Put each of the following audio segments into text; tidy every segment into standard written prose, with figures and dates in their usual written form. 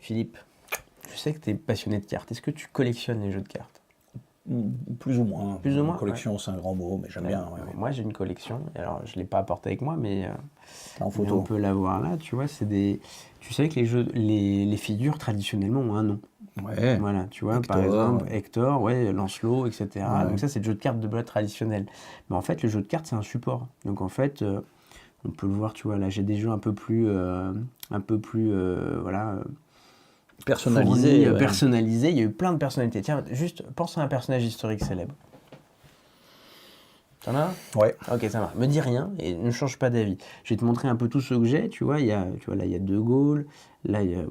Philippe, je sais que tu es passionné de cartes. Est-ce que tu collectionnes les jeux de cartes? Plus ou moins. Plus ou moins, Collection, c'est un grand mot, mais j'aime bien. Ouais. Moi, j'ai une collection. Alors, je ne l'ai pas apporté avec moi, mais, En mais photo. on peut l'avoir là. Tu vois, c'est des. Tu sais que les figures traditionnellement ont un nom. Ouais. Voilà, tu vois, par Hector, exemple, Hector, ouais, Lancelot, etc. Ouais. Donc ça, c'est le jeu de cartes de base traditionnel. Mais en fait, le jeu de cartes, c'est un support. Donc en fait, on peut le voir, tu vois, là, j'ai des jeux un peu plus, voilà, Personnalisé. fournis, Ouais. personnalisés. Il y a eu plein de personnalités. Tiens, juste, pense à un personnage historique célèbre. T'en as un? Ouais. Ok, ça marche. Me dis rien et ne change pas d'avis. Je vais te montrer un peu tout ce que j'ai. Tu vois, tu vois là, il y a De Gaulle. Là, il y a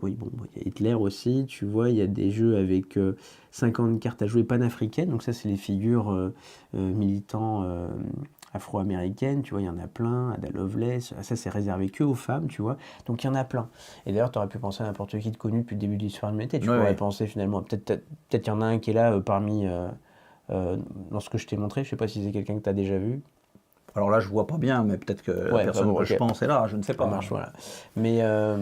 Hitler aussi. Tu vois, il y a des jeux avec 50 cartes à jouer panafricaines. Donc ça, c'est les figures militants afro-américaines. Tu vois, il y en a plein. Ada Lovelace. Ça, c'est réservé que aux femmes, tu vois. Donc il y en a plein. Et d'ailleurs, tu aurais pu penser à n'importe qui de connu depuis le début de l'histoire de l'humanité. Tu pourrais penser finalement, peut-être il y en a un qui est là parmi... dans ce que je t'ai montré, je sais pas si c'est quelqu'un que tu as déjà vu. Alors là, je vois pas bien, mais peut-être que la personne que je pense est là, je ne sais pas. Ça marche, voilà. Mais ça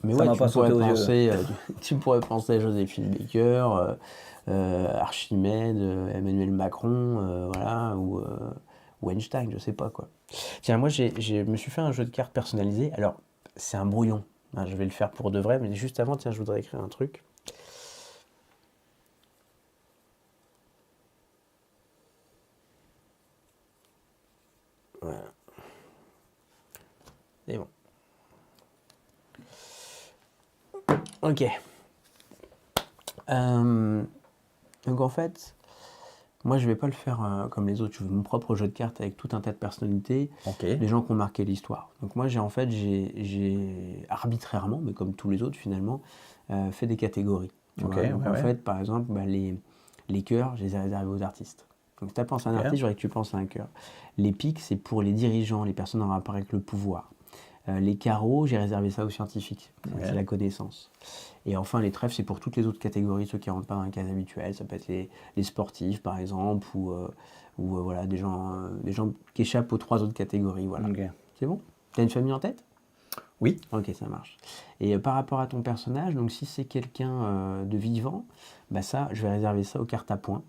ouais, m'a pas sauté aux yeux. Tu pourrais penser à Joséphine Baker, Archimède, Emmanuel Macron, voilà, ou Einstein, je sais pas quoi. Tiens, moi, je me suis fait un jeu de cartes personnalisé. Alors, c'est un brouillon. Hein, je vais le faire pour de vrai, mais juste avant, tiens, je voudrais écrire un truc. Voilà. C'est bon. Ok. Donc en fait, moi je vais pas le faire comme les autres. Je veux mon propre jeu de cartes avec tout un tas de personnalités, les gens qui ont marqué l'histoire. Donc moi j'ai arbitrairement, mais comme tous les autres finalement, fait des catégories. Donc en fait, par exemple, les cœurs, je les ai réservés aux artistes. Donc si tu penses à un artiste, j'aurais que tu penses à un cœur. Les piques, c'est pour les dirigeants, les personnes en rapport avec le pouvoir. Les carreaux, j'ai réservé ça aux scientifiques. C'est la connaissance. Et enfin, les trèfles, c'est pour toutes les autres catégories, ceux qui ne rentrent pas dans la case habituelle. Ça peut être les sportifs, par exemple, ou voilà, des gens qui échappent aux 3 autres catégories. Voilà. C'est bon? Tu as une famille en tête? Oui. Ok, ça marche. Et par rapport à ton personnage, donc si c'est quelqu'un de vivant, bah ça, je vais réserver ça aux cartes à points.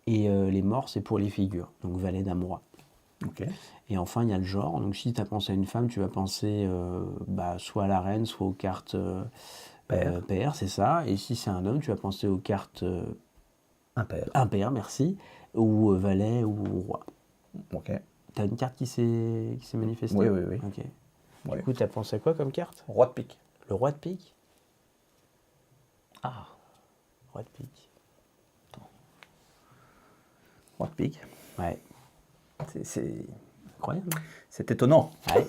Et les morts, c'est pour les figures. Donc valet, dame, roi. Et enfin, il y a le genre. Donc, si tu as pensé à une femme, tu vas penser soit à la reine, soit aux cartes pair, c'est ça. Et si c'est un homme, tu vas penser aux cartes impair, merci, ou valet ou roi. Ok. Tu as une carte qui s'est manifestée? Oui. Ok. Du coup, tu as pensé à quoi comme carte? Roi de pique. Le roi de pique? Ah, roi de pique. Roi de pique. Ouais. C'est incroyable. C'est étonnant. Ouais.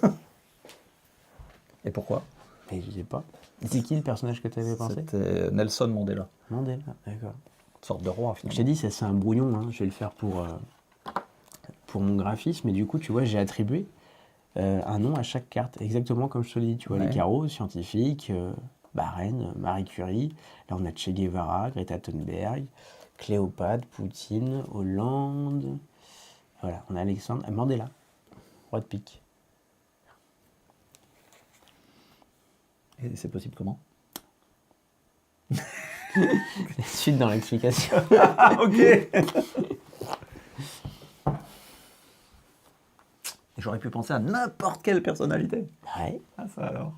Et pourquoi? Mais je sais pas. C'est qui le personnage que tu avais pensé? C'était Nelson Mandela. Mandela, d'accord. Une sorte de roi, finalement. Je t'ai dit, c'est un brouillon, hein. Je vais le faire pour mon graphisme, mais du coup, tu vois, j'ai attribué un nom à chaque carte, exactement comme je te l'ai dit. Tu vois, les carreaux, scientifiques, reine, Marie Curie, là on a Che Guevara, Greta Thunberg, Cléopâtre, Poutine, Hollande, voilà, on a Alexandre, Mandela, roi de pique. Et c'est possible comment? Suite dans l'explication. Ok. J'aurais pu penser à n'importe quelle personnalité. Ouais. Ah ça alors.